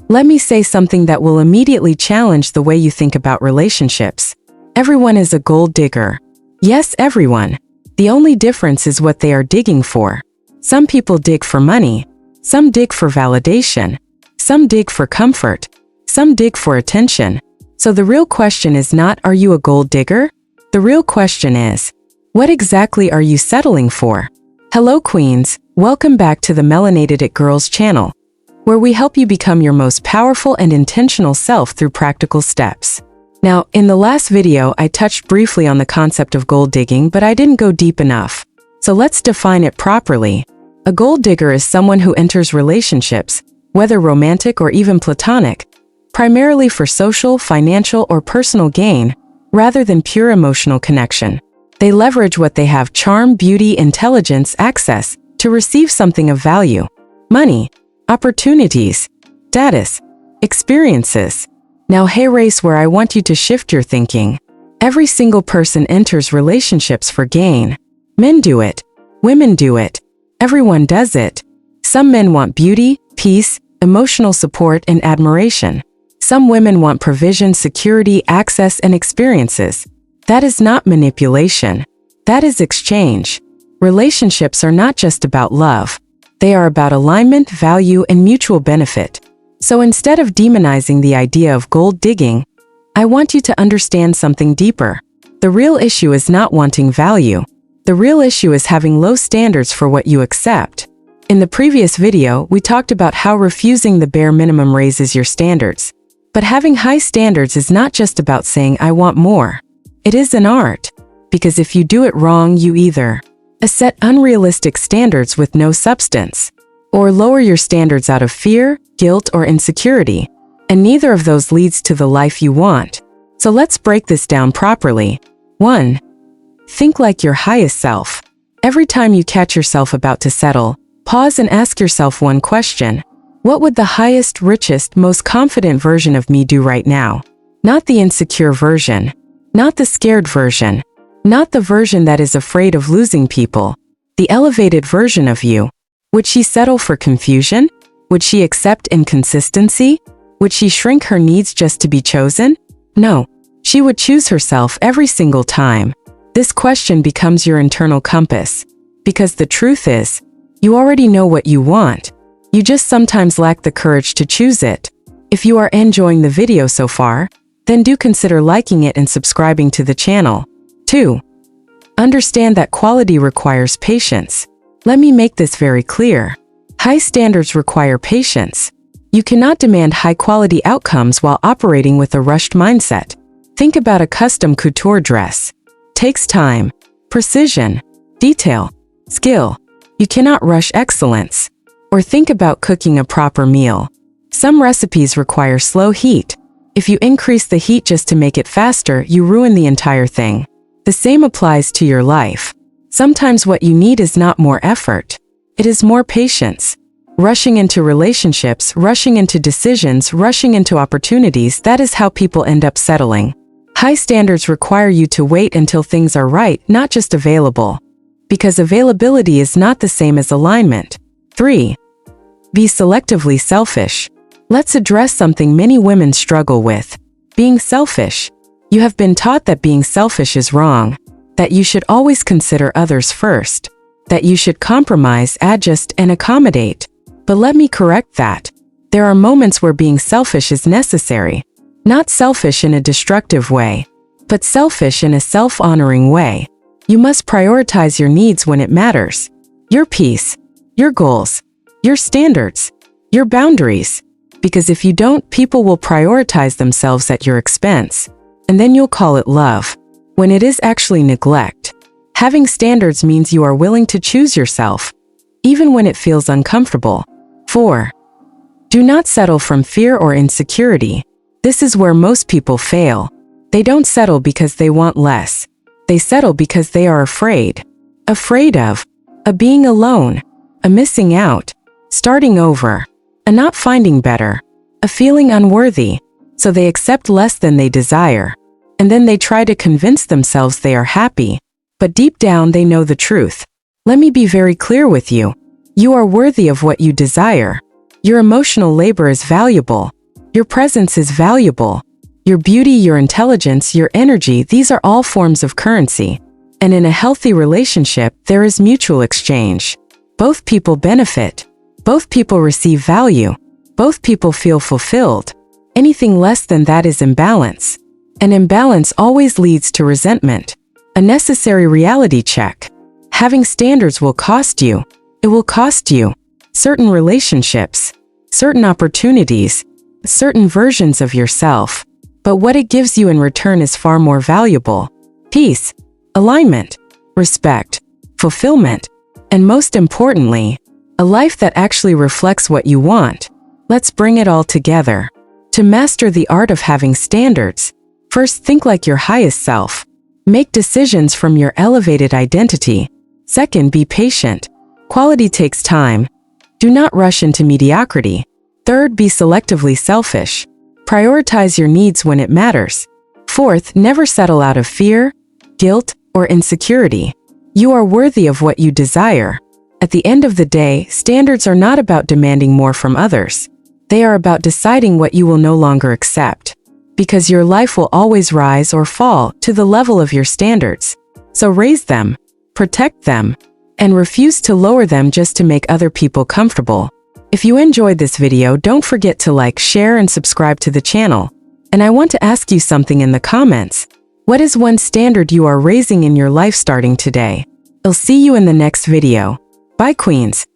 Let me say something that will immediately challenge the way you think about relationships. Everyone is a gold digger. Yes, everyone. The only difference is what they are digging for. Some people dig for money. Some dig for validation. Some dig for comfort. Some dig for attention. So the real question is not, are you a gold digger? The real question is, what exactly are you settling for? Hello, queens. Welcome back to the Melanated It Girls channel, where we help you become your most powerful and intentional self through practical steps. Now, in the last video, I touched briefly on the concept of gold digging, but I didn't go deep enough. So let's define it properly. A gold digger is someone who enters relationships, whether romantic or even platonic, primarily for social, financial, or personal gain, rather than pure emotional connection. They leverage what they have: charm, beauty, intelligence, access, to receive something of value: money, opportunities, status, experiences. Now, hey race, where I want you to shift your thinking. Every single person enters relationships for gain. Men do it. Women do it. Everyone does it. Some men want beauty, peace, emotional support, and admiration. Some women want provision, security, access, and experiences. That is not manipulation. That is exchange. Relationships are not just about love. They are about alignment, value, and mutual benefit. So instead of demonizing the idea of gold digging, I want you to understand something deeper. The real issue is not wanting value. The real issue is having low standards for what you accept. In the previous video, we talked about how refusing the bare minimum raises your standards. But having high standards is not just about saying, I want more. It is an art. Because if you do it wrong, you either set unrealistic standards with no substance, or lower your standards out of fear, guilt, or insecurity. And neither of those leads to the life you want. So let's break this down properly. 1. Think like your highest self. Every time you catch yourself about to settle, pause and ask yourself one question. What would the highest, richest, most confident version of me do right now? Not the insecure version. Not the scared version. Not the version that is afraid of losing people. The elevated version of you. Would she settle for confusion? Would she accept inconsistency? Would she shrink her needs just to be chosen? No. She would choose herself every single time. This question becomes your internal compass. Because the truth is, you already know what you want. You just sometimes lack the courage to choose it. If you are enjoying the video so far, then do consider liking it and subscribing to the channel. 2. Understand that quality requires patience. Let me make this very clear. High standards require patience. You cannot demand high-quality outcomes while operating with a rushed mindset. Think about a custom couture dress. Takes time, precision, detail, skill. You cannot rush excellence. Or think about cooking a proper meal. Some recipes require slow heat. If you increase the heat just to make it faster, you ruin the entire thing. The same applies to your life. Sometimes what you need is not more effort. It is more patience. Rushing into relationships, rushing into decisions, rushing into opportunities, that is how people end up settling. High standards require you to wait until things are right, not just available. Because availability is not the same as alignment. 3. Be selectively selfish. Let's address something many women struggle with: being selfish. You have been taught that being selfish is wrong, that you should always consider others first, that you should compromise, adjust, and accommodate. But let me correct that. There are moments where being selfish is necessary. Not selfish in a destructive way, but selfish in a self-honoring way. You must prioritize your needs when it matters. Your peace, your goals, your standards, your boundaries. Because if you don't, people will prioritize themselves at your expense. And then you'll call it love, when it is actually neglect. Having standards means you are willing to choose yourself, even when it feels uncomfortable. 4. Do not settle from fear or insecurity. This is where most people fail. They don't settle because they want less. They settle because they are afraid. Afraid of a being alone, a missing out, starting over, a not finding better, a feeling unworthy. So they accept less than they desire. And then they try to convince themselves they are happy. But deep down they know the truth. Let me be very clear with you. You are worthy of what you desire. Your emotional labor is valuable. Your presence is valuable. Your beauty, your intelligence, your energy, these are all forms of currency. And in a healthy relationship, there is mutual exchange. Both people benefit. Both people receive value. Both people feel fulfilled. Anything less than that is imbalance. An imbalance always leads to resentment. A necessary reality check. Having standards will cost you. It will cost you certain relationships, certain opportunities, certain versions of yourself. But what it gives you in return is far more valuable. Peace, alignment, respect, fulfillment, and most importantly, a life that actually reflects what you want. Let's bring it all together. To master the art of having standards, first think like your highest self. Make decisions from your elevated identity. Second, be patient. Quality takes time. Do not rush into mediocrity. Third, be selectively selfish. Prioritize your needs when it matters. Fourth, never settle out of fear, guilt, or insecurity. You are worthy of what you desire. At the end of the day, standards are not about demanding more from others. They are about deciding what you will no longer accept. Because your life will always rise or fall to the level of your standards. So raise them, protect them, and refuse to lower them just to make other people comfortable. If you enjoyed this video, don't forget to like, share, and subscribe to the channel. And I want to ask you something in the comments. What is one standard you are raising in your life starting today? I'll see you in the next video. Bye, Queens.